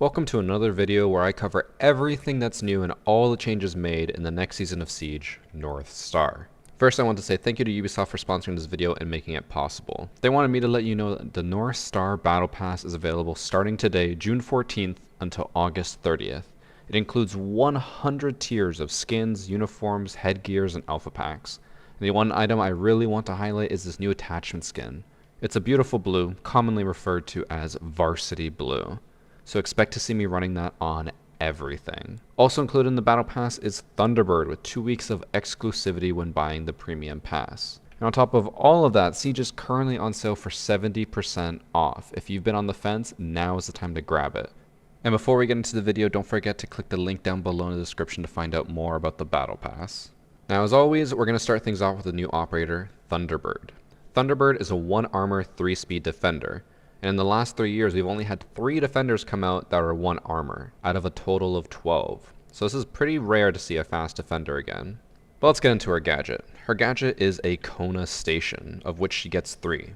Welcome to another video where I cover everything that's new and all the changes made in the next season of Siege, North Star. First, I want to say thank you to Ubisoft for sponsoring this video and making it possible. They wanted me to let you know that the North Star Battle Pass is available starting today, June 14th until August 30th. It includes 100 tiers of skins, uniforms, headgears, and alpha packs. And the one item I really want to highlight is this new attachment skin. It's a beautiful blue, commonly referred to as Varsity Blue. So expect to see me running that on everything. Also included in the Battle Pass is Thunderbird with 2 weeks of exclusivity when buying the Premium Pass. And on top of all of that, Siege is currently on sale for 70% off. If you've been on the fence, now is the time to grab it. And before we get into the video, don't forget to click the link down below in the description to find out more about the Battle Pass. Now as always, we're going to start things off with a new operator, Thunderbird. Thunderbird is a 1 armor, 3 speed defender. And in the last 3 years, we've only had 3 defenders come out that are 1 armor, out of a total of 12. So this is pretty rare to see a fast defender again. But let's get into her gadget. Her gadget is a Kona station, of which she gets 3.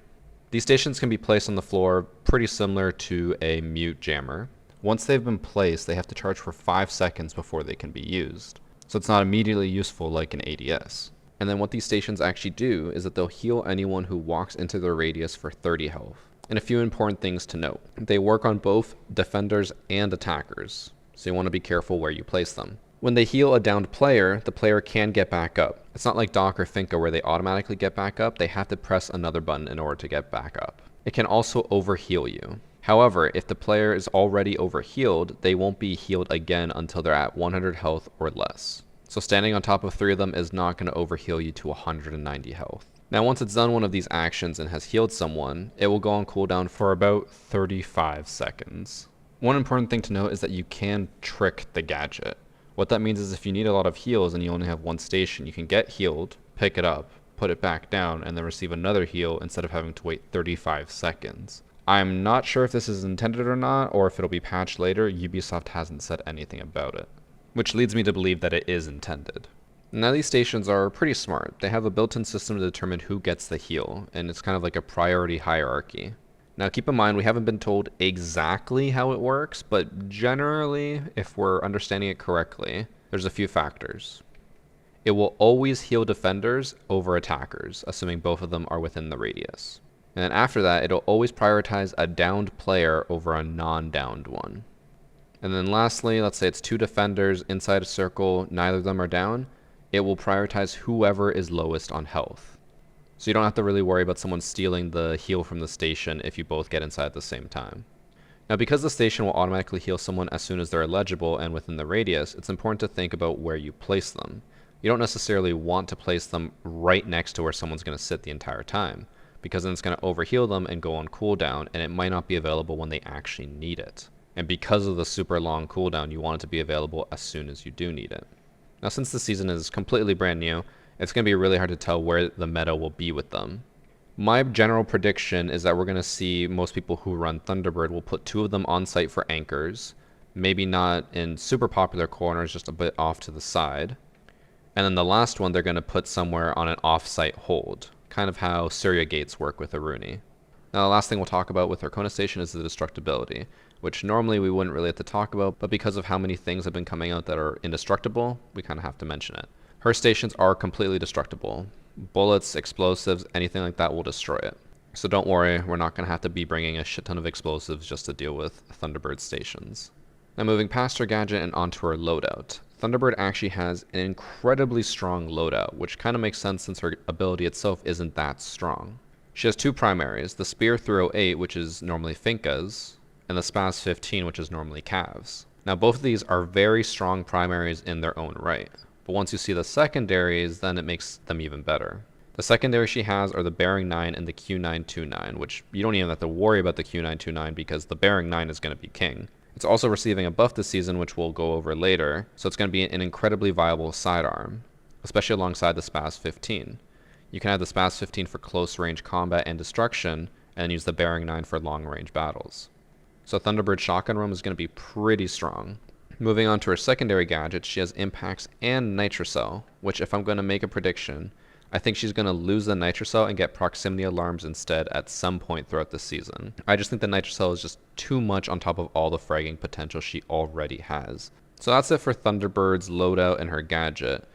These stations can be placed on the floor pretty similar to a mute jammer. Once they've been placed, they have to charge for 5 seconds before they can be used. So it's not immediately useful like an ADS. And then what these stations actually do is that they'll heal anyone who walks into their radius for 30 health. And a few important things to note. They work on both defenders and attackers, so you want to be careful where you place them. When they heal a downed player, the player can get back up. It's not like Doc or Finka where they automatically get back up, they have to press another button in order to get back up. It can also overheal you. However, if the player is already overhealed, they won't be healed again until they're at 100 health or less. So standing on top of 3 of them is not going to overheal you to 190 health. Now once it's done one of these actions and has healed someone, it will go on cooldown for about 35 seconds. One important thing to note is that you can trick the gadget. What that means is if you need a lot of heals and you only have 1 station, you can get healed, pick it up, put it back down, and then receive another heal instead of having to wait 35 seconds. I'm not sure if this is intended or not, or if it'll be patched later. Ubisoft hasn't said anything about it, which leads me to believe that it is intended. Now these stations are pretty smart. They have a built-in system to determine who gets the heal, and it's kind of like a priority hierarchy. Now keep in mind, we haven't been told exactly how it works, but generally, if we're understanding it correctly, there's a few factors. It will always heal defenders over attackers, assuming both of them are within the radius. And then after that, it'll always prioritize a downed player over a non-downed one. And then lastly, let's say it's 2 defenders inside a circle, neither of them are down. It will prioritize whoever is lowest on health. So you don't have to really worry about someone stealing the heal from the station if you both get inside at the same time. Now because the station will automatically heal someone as soon as they're eligible and within the radius, it's important to think about where you place them. You don't necessarily want to place them right next to where someone's going to sit the entire time, because then it's going to overheal them and go on cooldown, and it might not be available when they actually need it. And because of the super long cooldown, you want it to be available as soon as you do need it. Now since the season is completely brand new, it's going to be really hard to tell where the meta will be with them. My general prediction is that we're going to see most people who run Thunderbird will put 2 of them on site for anchors, maybe not in super popular corners, just a bit off to the side. And then the last one they're going to put somewhere on an off-site hold, kind of how Surya gates work with Aruni. Now the last thing we'll talk about with our Kona station is the destructibility, which normally we wouldn't really have to talk about, but because of how many things have been coming out that are indestructible, we kind of have to mention it. Her stations are completely destructible. Bullets, explosives, anything like that will destroy it. So don't worry, we're not going to have to be bringing a shit ton of explosives just to deal with Thunderbird stations. Now moving past her gadget and onto her loadout. Thunderbird actually has an incredibly strong loadout, which kind of makes sense since her ability itself isn't that strong. She has 2 primaries, the Spear 308, which is normally Finka's, and the Spaz 15, which is normally Cavs. Now both of these are very strong primaries in their own right, but once you see the secondaries, then it makes them even better. The secondary she has are the Bearing 9 and the Q929, which you don't even have to worry about the Q929 because the Bearing 9 is going to be king. It's also receiving a buff this season, which we'll go over later, so it's going to be an incredibly viable sidearm, especially alongside the Spaz 15. You can have the Spaz 15 for close range combat and destruction, and use the Bearing 9 for long range battles. So Thunderbird shotgun room is going to be pretty strong. Moving on to her secondary gadgets, she has impacts and nitrocell, which if I'm going to make a prediction, I think she's going to lose the Nitrocell and get proximity alarms instead at some point throughout the season. I just think the Nitrocell is just too much on top of all the fragging potential she already has. So that's it for Thunderbird's loadout and her gadget.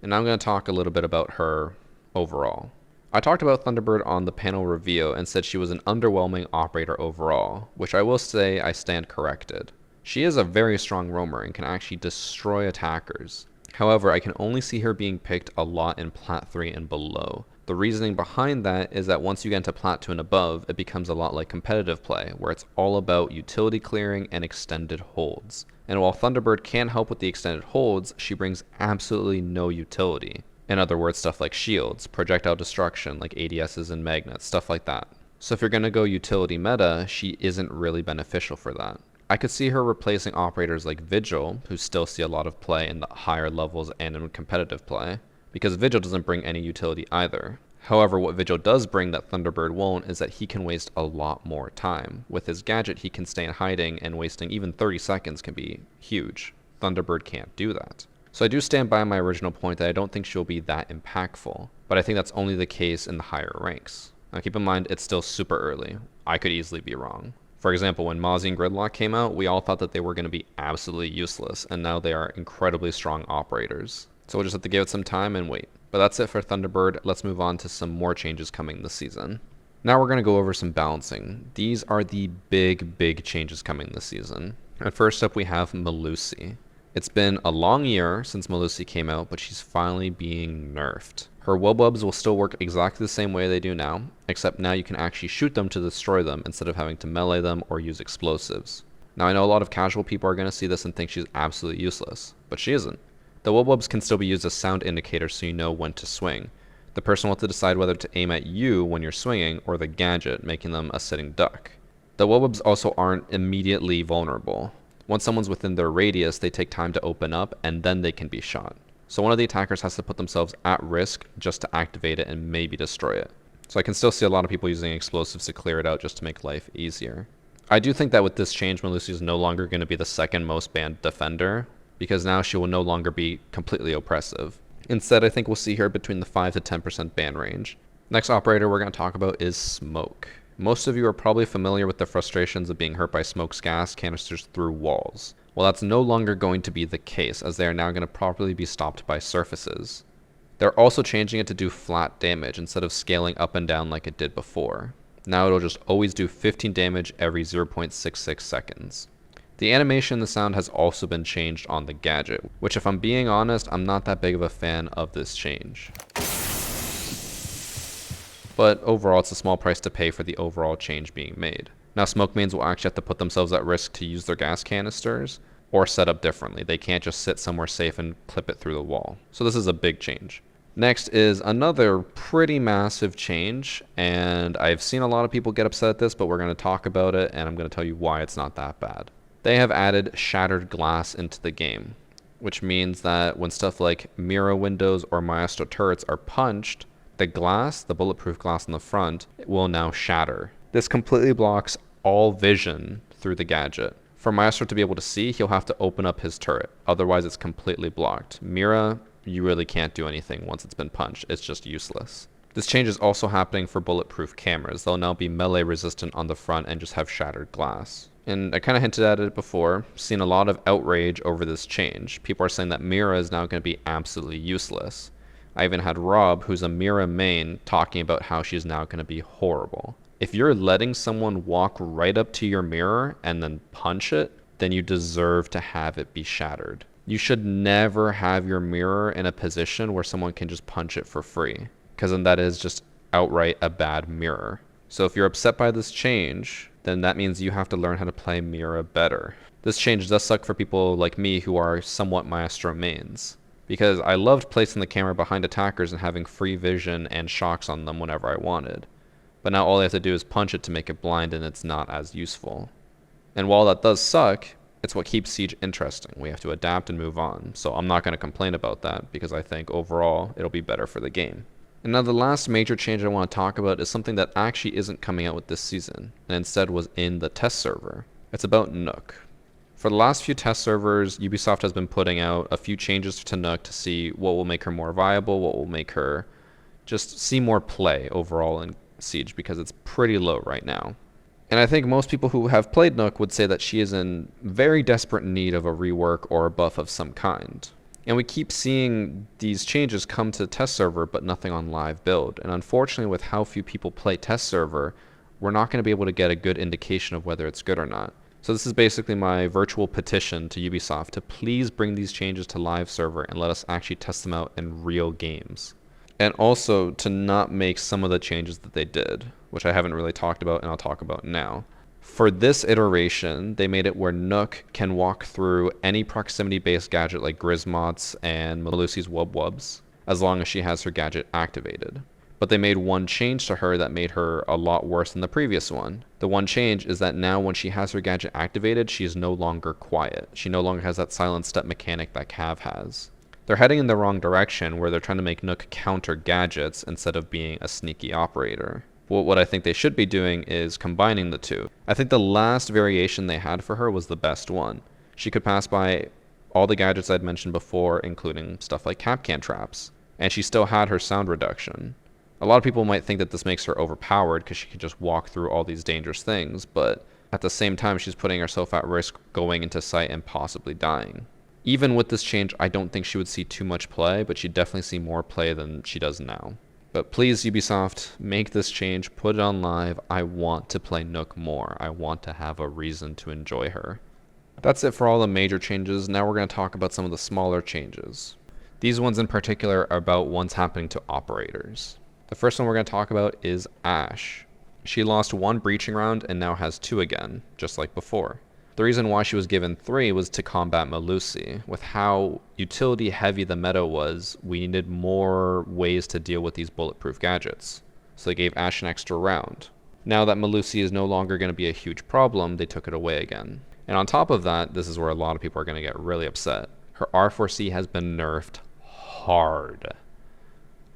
And now I'm going to talk a little bit about her overall. I talked about Thunderbird on the panel review and said she was an underwhelming operator overall, which I will say I stand corrected. She is a very strong roamer and can actually destroy attackers. However, I can only see her being picked a lot in Plat 3 and below. The reasoning behind that is that once you get into Plat 2 and above, it becomes a lot like competitive play, where it's all about utility clearing and extended holds. And while Thunderbird can help with the extended holds, she brings absolutely no utility. In other words, stuff like shields, projectile destruction like ADSs and magnets, stuff like that. So if you're going to go utility meta, she isn't really beneficial for that. I could see her replacing operators like Vigil, who still see a lot of play in the higher levels and in competitive play, because Vigil doesn't bring any utility either. However, what Vigil does bring that Thunderbird won't is that he can waste a lot more time. With his gadget, he can stay in hiding, and wasting even 30 seconds can be huge. Thunderbird can't do that. So I do stand by my original point that I don't think she'll be that impactful, but I think that's only the case in the higher ranks. Now keep in mind, it's still super early. I could easily be wrong. For example, when Mozzie and Gridlock came out, we all thought that they were going to be absolutely useless, and now they are incredibly strong operators. So we'll just have to give it some time and wait. But that's it for Thunderbird. Let's move on to some more changes coming this season. Now we're going to go over some balancing. These are the big changes coming this season. And first up we have Melusi. It's been a long year since Melusi came out, but she's finally being nerfed. Her Wobubs will still work exactly the same way they do now, except now you can actually shoot them to destroy them instead of having to melee them or use explosives. Now I know a lot of casual people are going to see this and think she's absolutely useless, but she isn't. The Wobubs can still be used as sound indicators so you know when to swing. The person will have to decide whether to aim at you when you're swinging or the gadget, making them a sitting duck. The Wobubs also aren't immediately vulnerable. Once someone's within their radius, they take time to open up and then they can be shot. So one of the attackers has to put themselves at risk just to activate it and maybe destroy it. So I can still see a lot of people using explosives to clear it out just to make life easier. I do think that with this change, Melusi is no longer going to be the second most banned defender, because now she will no longer be completely oppressive. Instead, I think we'll see her between the 5 to 10% ban range. Next operator we're going to talk about is Smoke. Most of you are probably familiar with the frustrations of being hurt by Smoke's gas canisters through walls. Well, that's no longer going to be the case, as they are now going to properly be stopped by surfaces. They're also changing it to do flat damage instead of scaling up and down like it did before. Now it'll just always do 15 damage every 0.66 seconds. The animation and the sound has also been changed on the gadget, which if I'm being honest, I'm not that big of a fan of this change. But overall, it's a small price to pay for the overall change being made. Now Smoke mains will actually have to put themselves at risk to use their gas canisters, or set up differently. They can't just sit somewhere safe and clip it through the wall. So this is a big change. Next is another pretty massive change, and I've seen a lot of people get upset at this, but we're going to talk about it, and I'm going to tell you why it's not that bad. They have added shattered glass into the game, which means that when stuff like Mira windows or Maestro turrets are punched, the glass, the bulletproof glass in the front, will now shatter. This completely blocks all vision through the gadget. For Maestro to be able to see, he'll have to open up his turret. Otherwise, it's completely blocked. Mira, you really can't do anything once it's been punched. It's just useless. This change is also happening for bulletproof cameras. They'll now be melee resistant on the front and just have shattered glass. And I kind of hinted at it before, seen a lot of outrage over this change. People are saying that Mira is now going to be absolutely useless. I even had Rob, who's a Mira main, talking about how she's now going to be horrible. If you're letting someone walk right up to your mirror and then punch it, then you deserve to have it be shattered. You should never have your mirror in a position where someone can just punch it for free, because then that is just outright a bad mirror. So if you're upset by this change, then that means you have to learn how to play Mira better. This change does suck for people like me who are somewhat Maestro mains, because I loved placing the camera behind attackers and having free vision and shocks on them whenever I wanted. But now all I have to do is punch it to make it blind, and it's not as useful. And while that does suck, it's what keeps Siege interesting. We have to adapt and move on. So I'm not going to complain about that, because I think overall it'll be better for the game. And now the last major change I want to talk about is something that actually isn't coming out with this season, and instead was in the test server. It's about Nook. For the last few test servers, Ubisoft has been putting out a few changes to Nook to see what will make her more viable, what will make her just see more play overall in Siege because it's pretty low right now. And I think most people who have played Nook would say that she is in very desperate need of a rework or a buff of some kind. And we keep seeing these changes come to test server, but nothing on live build. And unfortunately, with how few people play test server, we're not going to be able to get a good indication of whether it's good or not. So this is basically my virtual petition to Ubisoft to please bring these changes to live server and let us actually test them out in real games. And also to not make some of the changes that they did, which I haven't really talked about and I'll talk about now. For this iteration, they made it where Nook can walk through any proximity-based gadget like Grismoth's and Melusi's Wub Wubs, as long as she has her gadget activated. But they made one change to her that made her a lot worse than the previous one. The one change is that now when she has her gadget activated, she is no longer quiet. She no longer has that silent step mechanic that Cav has. They're heading in the wrong direction where they're trying to make Nook counter gadgets instead of being a sneaky operator. What I think they should be doing is combining the two. I think the last variation they had for her was the best one. She could pass by all the gadgets I'd mentioned before, including stuff like Capcan traps, and she still had her sound reduction. A lot of people might think that this makes her overpowered because she can just walk through all these dangerous things, but at the same time she's putting herself at risk going into sight and possibly dying. Even with this change, I don't think she would see too much play, but she'd definitely see more play than she does now. But please, Ubisoft, make this change, put it on live. I want to play Nook more. I want to have a reason to enjoy her. That's it for all the major changes. Now we're going to talk about some of the smaller changes. These ones in particular are about ones happening to operators. The first one we're going to talk about is Ashe. She lost one breaching round and now has 2 again, just like before. The reason why she was given 3 was to combat Melusi. With how utility heavy the meta was, we needed more ways to deal with these bulletproof gadgets. So they gave Ashe an extra round. Now that Melusi is no longer going to be a huge problem, they took it away again. And on top of that, this is where a lot of people are going to get really upset. Her R4C has been nerfed hard.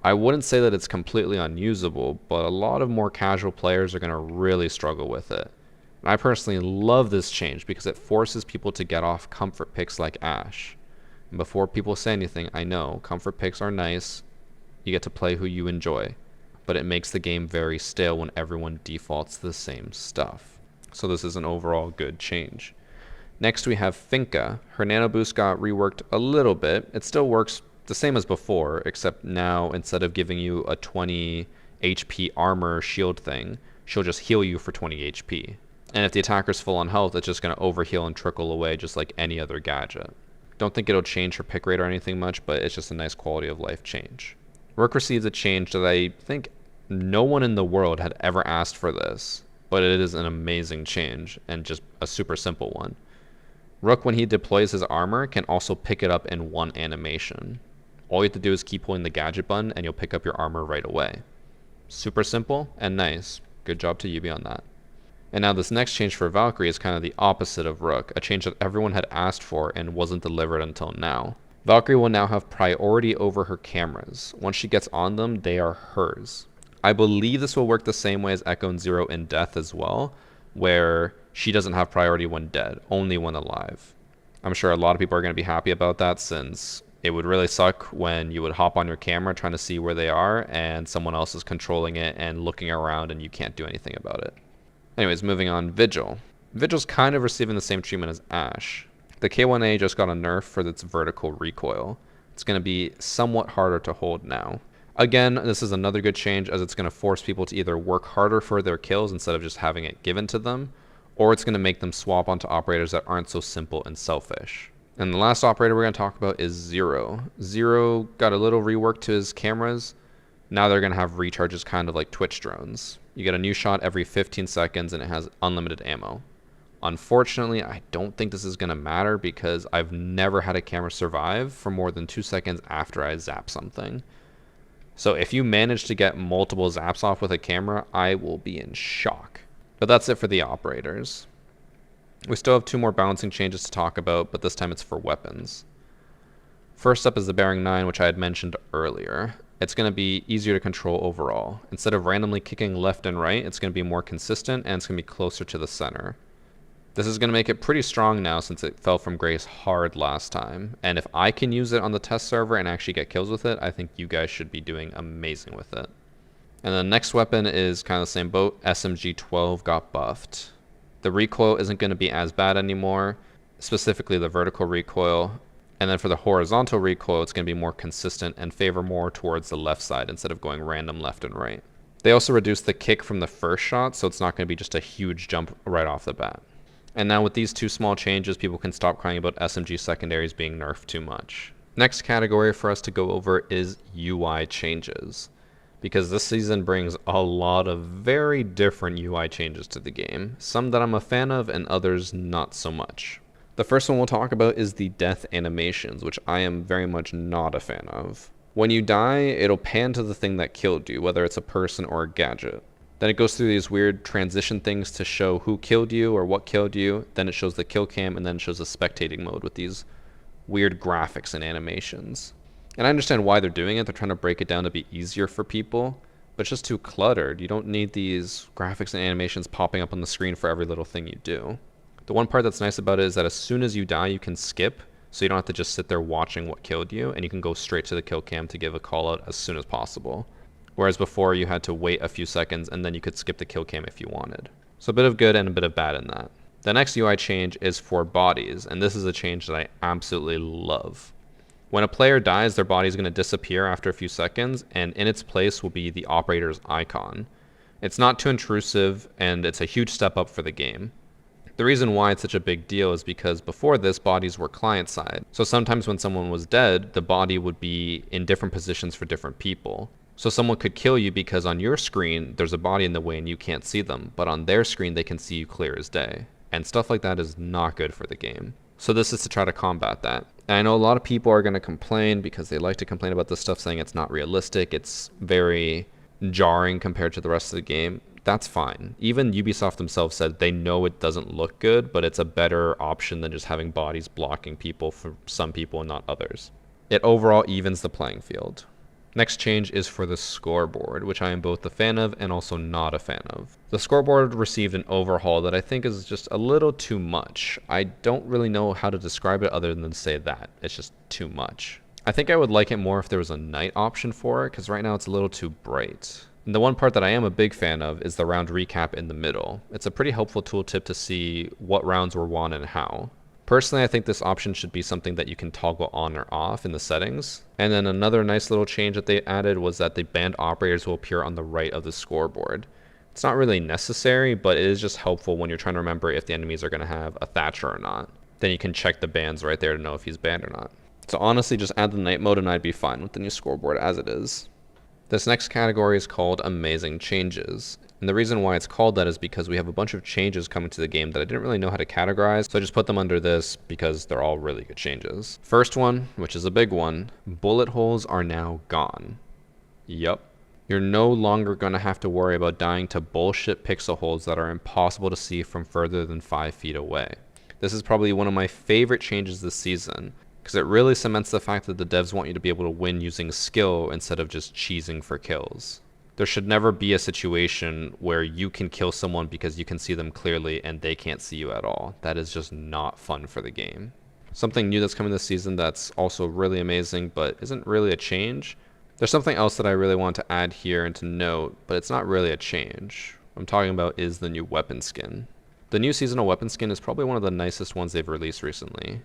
I wouldn't say that it's completely unusable, but a lot of more casual players are going to really struggle with it. And I personally love this change because it forces people to get off comfort picks like Ashe. And before people say anything, I know comfort picks are nice. You get to play who you enjoy. But it makes the game very stale when everyone defaults the same stuff. So this is an overall good change. Next we have Finka. Her nano boost got reworked a little bit. It still works the same as before, except now instead of giving you a 20 HP armor shield thing, she'll just heal you for 20 HP. And if the attacker's full on health, it's just going to overheal and trickle away just like any other gadget. Don't think it'll change her pick rate or anything much, but it's just a nice quality of life change. Rook received a change that I think no one in the world had ever asked for this, but it is an amazing change and just a super simple one. Rook, when he deploys his armor, can also pick it up in one animation. All you have to do is keep holding the gadget button and you'll pick up your armor right away. Super simple and nice. Good job to Ubi on that. And now this next change for Valkyrie is kind of the opposite of Rook, a change that everyone had asked for and wasn't delivered until now. Valkyrie will now have priority over her cameras. Once she gets on them, they are hers. I believe this will work the same way as Echo and Zero in Death as well, where she doesn't have priority when dead, only when alive. I'm sure a lot of people are going to be happy about that since it would really suck when you would hop on your camera trying to see where they are and someone else is controlling it and looking around and you can't do anything about it. Anyways, moving on, Vigil. Vigil's kind of receiving the same treatment as Ashe. The K1A just got a nerf for its vertical recoil. It's going to be somewhat harder to hold now. Again, this is another good change as it's going to force people to either work harder for their kills instead of just having it given to them, or it's going to make them swap onto operators that aren't so simple and selfish. And the last operator we're going to talk about is Zero. Zero got a little rework to his cameras. Now they're going to have recharges kind of like Twitch drones. You get a new shot every 15 seconds and it has unlimited ammo. Unfortunately, I don't think this is going to matter because I've never had a camera survive for more than 2 seconds after I zap something. So if you manage to get multiple zaps off with a camera, I will be in shock. But that's it for the operators. We still have 2 more balancing changes to talk about, but this time it's for weapons. First up is the Bearing 9, which I had mentioned earlier. It's going to be easier to control overall. Instead of randomly kicking left and right, it's going to be more consistent and it's going to be closer to the center. This is going to make it pretty strong now since it fell from grace hard last time. And if I can use it on the test server and actually get kills with it, I think you guys should be doing amazing with it. And the next weapon is kind of the same boat. SMG-12 got buffed. The recoil isn't going to be as bad anymore, specifically the vertical recoil. And then for the horizontal recoil, it's going to be more consistent and favor more towards the left side instead of going random left and right. They also reduced the kick from the first shot, so it's not going to be just a huge jump right off the bat. And now with these two small changes, people can stop crying about SMG secondaries being nerfed too much. Next category for us to go over is UI changes, because this season brings a lot of very different UI changes to the game. Some that I'm a fan of and others not so much. The first one we'll talk about is the death animations, which I am very much not a fan of. When you die, it'll pan to the thing that killed you, whether it's a person or a gadget. Then it goes through these weird transition things to show who killed you or what killed you. Then it shows the kill cam, and then it shows the spectating mode with these weird graphics and animations. And I understand why they're doing it. They're trying to break it down to be easier for people, but it's just too cluttered. You don't need these graphics and animations popping up on the screen for every little thing you do. The one part that's nice about it is that as soon as you die, you can skip, so you don't have to just sit there watching what killed you, and you can go straight to the kill cam to give a call out as soon as possible. Whereas before you had to wait a few seconds and then you could skip the kill cam if you wanted. So a bit of good and a bit of bad in that. The next UI change is for bodies, and this is a change that I absolutely love. When a player dies, their body is going to disappear after a few seconds, and in its place will be the operator's icon. It's not too intrusive, and it's a huge step up for the game. The reason why it's such a big deal is because before this, bodies were client-side. So sometimes when someone was dead, the body would be in different positions for different people. So someone could kill you because on your screen, there's a body in the way and you can't see them, but on their screen, they can see you clear as day. And stuff like that is not good for the game. So this is to try to combat that. And I know a lot of people are going to complain because they like to complain about this stuff, saying it's not realistic, it's very jarring compared to the rest of the game. That's fine. Even Ubisoft themselves said they know it doesn't look good, but it's a better option than just having bodies blocking people for some people and not others. It overall evens the playing field. Next change is for the scoreboard, which I am both a fan of and also not a fan of. The scoreboard received an overhaul that I think is just a little too much. I don't really know how to describe it other than say that. It's just too much. I think I would like it more if there was a night option for it, because right now it's a little too bright. And the one part that I am a big fan of is the round recap in the middle. It's a pretty helpful tooltip to see what rounds were won and how. Personally, I think this option should be something that you can toggle on or off in the settings. And then another nice little change that they added was that the banned operators will appear on the right of the scoreboard. It's not really necessary, but it is just helpful when you're trying to remember if the enemies are going to have a Thatcher or not. Then you can check the bans right there to know if he's banned or not. So honestly, just add the night mode and I'd be fine with the new scoreboard as it is. This next category is called Amazing Changes. And the reason why it's called that is because we have a bunch of changes coming to the game that I didn't really know how to categorize, so I just put them under this because they're all really good changes. First one, which is a big one, bullet holes are now gone. Yup. You're no longer going to have to worry about dying to bullshit pixel holes that are impossible to see from further than 5 feet away. This is probably one of my favorite changes this season, because it really cements the fact that the devs want you to be able to win using skill instead of just cheesing for kills. There should never be a situation where you can kill someone because you can see them clearly and they can't see you at all. That is just not fun for the game. Something new that's coming this season that's also really amazing but isn't really a change. There's something else that I really want to add here and to note, but it's not really a change. What I'm talking about is the new weapon skin. The new seasonal weapon skin is probably one of the nicest ones they've released recently.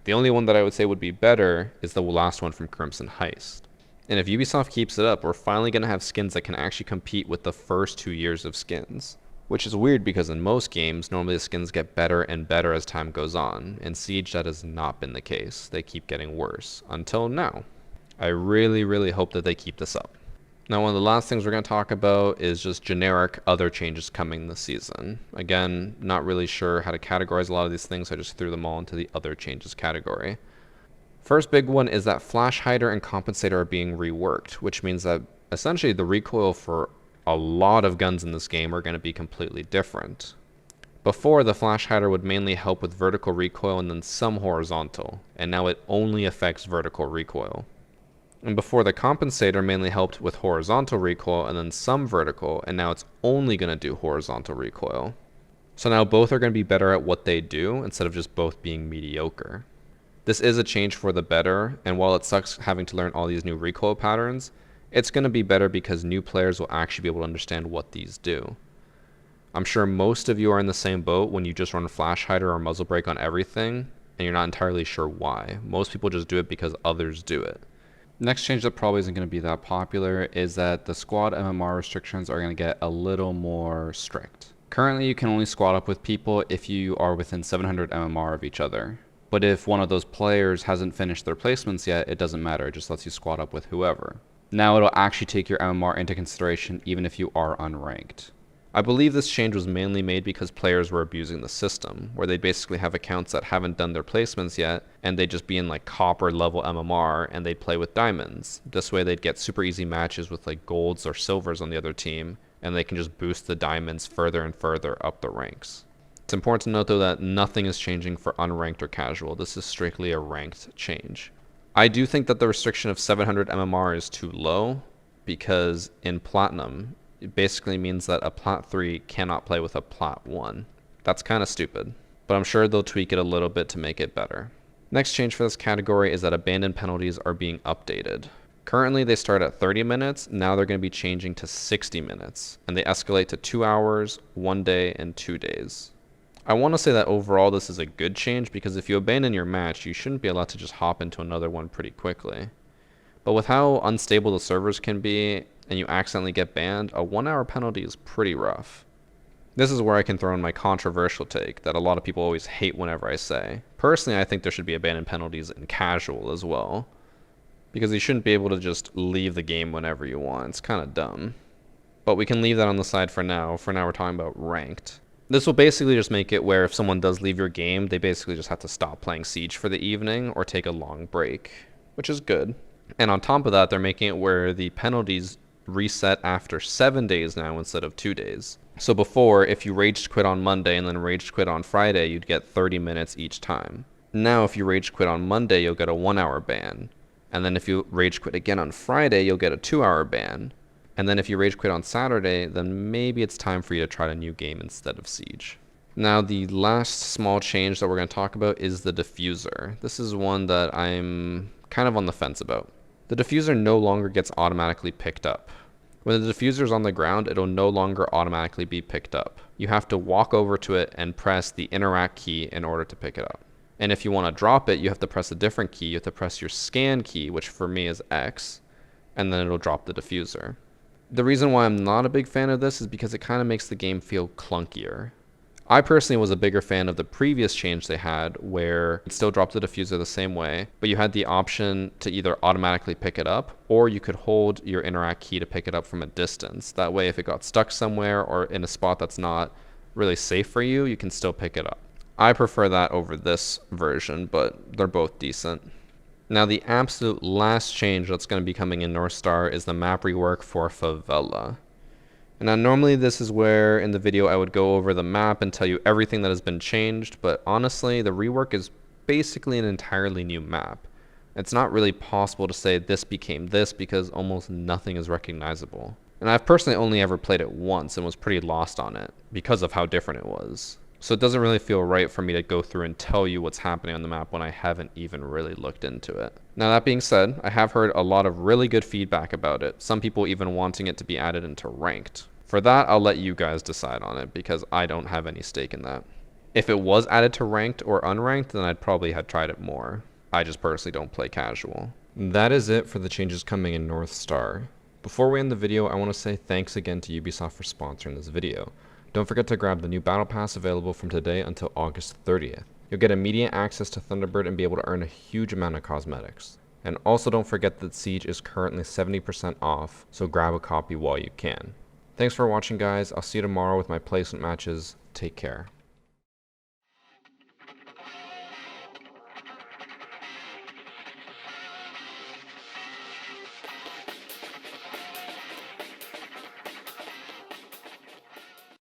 The only one that I would say would be better is the last one from Crimson Heist. And if Ubisoft keeps it up, we're finally going to have skins that can actually compete with the first 2 years of skins. Which is weird because in most games, normally the skins get better and better as time goes on. In Siege, that has not been the case. They keep getting worse. Until now. I really, really hope that they keep this up. Now, one of the last things we're going to talk about is just generic other changes coming this season. Again, not really sure how to categorize a lot of these things, so I just threw them all into the other changes category. First big one is that flash hider and compensator are being reworked, which means that essentially the recoil for a lot of guns in this game are going to be completely different. Before, the flash hider would mainly help with vertical recoil and then some horizontal, and now it only affects vertical recoil. And before, the compensator mainly helped with horizontal recoil and then some vertical, and now it's only going to do horizontal recoil. So now both are going to be better at what they do instead of just both being mediocre. This is a change for the better, and while it sucks having to learn all these new recoil patterns, it's going to be better because new players will actually be able to understand what these do. I'm sure most of you are in the same boat when you just run flash hider or muzzle brake on everything, and you're not entirely sure why. Most people just do it because others do it. Next change that probably isn't going to be that popular is that the squad MMR restrictions are going to get a little more strict. Currently, you can only squad up with people if you are within 700 MMR of each other. But if one of those players hasn't finished their placements yet, it doesn't matter. It just lets you squad up with whoever. Now it'll actually take your MMR into consideration even if you are unranked. I believe this change was mainly made because players were abusing the system, where they basically have accounts that haven't done their placements yet, and they'd just be in like copper level MMR, and they'd play with diamonds. This way they'd get super easy matches with like golds or silvers on the other team, and they can just boost the diamonds further and further up the ranks. It's important to note though that nothing is changing for unranked or casual. This is strictly a ranked change. I do think that the restriction of 700 MMR is too low, because in Platinum, it basically means that a Plat 3 cannot play with a Plat 1. That's kind of stupid, but I'm sure they'll tweak it a little bit to make it better. Next change for this category is that abandoned penalties are being updated. Currently they start at 30 minutes, now they're going to be changing to 60 minutes, and they escalate to 2 hours, 1 day, and 2 days. I want to say that overall this is a good change, because if you abandon your match, you shouldn't be allowed to just hop into another one pretty quickly. But with how unstable the servers can be, and you accidentally get banned, a 1 hour penalty is pretty rough. This is where I can throw in my controversial take that a lot of people always hate whenever I say. Personally, I think there should be abandoned penalties in casual as well, because you shouldn't be able to just leave the game whenever you want. It's kind of dumb. But we can leave that on the side for now. For now we're talking about ranked. This will basically just make it where if someone does leave your game, they basically just have to stop playing Siege for the evening or take a long break, which is good. And on top of that, they're making it where the penalties reset after 7 days now instead of 2 days. So before, if you raged quit on Monday and then raged quit on Friday, you'd get 30 minutes each time. Now if you rage quit on Monday, you'll get a 1 hour ban. And then if you rage quit again on Friday, you'll get a 2 hour ban. And then if you rage quit on Saturday, then maybe it's time for you to try a new game instead of Siege. Now the last small change that we're going to talk about is the diffuser. This is one that I'm kind of on the fence about. The diffuser no longer gets automatically picked up. When the diffuser is on the ground, it'll no longer automatically be picked up. You have to walk over to it and press the interact key in order to pick it up. And if you want to drop it, you have to press a different key. You have to press your scan key, which for me is X, and then it'll drop the diffuser. The reason why I'm not a big fan of this is because it kind of makes the game feel clunkier. I personally was a bigger fan of the previous change they had, where it still dropped the diffuser the same way, but you had the option to either automatically pick it up, or you could hold your interact key to pick it up from a distance. That way, if it got stuck somewhere or in a spot that's not really safe for you, you can still pick it up. I prefer that over this version, but they're both decent. Now the absolute last change that's going to be coming in North Star is the map rework for Favela. And now normally this is where in the video I would go over the map and tell you everything that has been changed, but honestly the rework is basically an entirely new map. It's not really possible to say this became this because almost nothing is recognizable. And I've personally only ever played it once and was pretty lost on it because of how different it was. So it doesn't really feel right for me to go through and tell you what's happening on the map when I haven't even really looked into it. Now that being said, I have heard a lot of really good feedback about it, some people even wanting it to be added into ranked. For that, I'll let you guys decide on it because I don't have any stake in that. If it was added to ranked or unranked, then I'd probably have tried it more. I just personally don't play casual. That is it for the changes coming in North Star. Before we end the video, I want to say thanks again to Ubisoft for sponsoring this video. Don't forget to grab the new Battle Pass available from today until August 30th. You'll get immediate access to Thunderbird and be able to earn a huge amount of cosmetics. And also don't forget that Siege is currently 70% off, so grab a copy while you can. Thanks for watching guys, I'll see you tomorrow with my placement matches. Take care.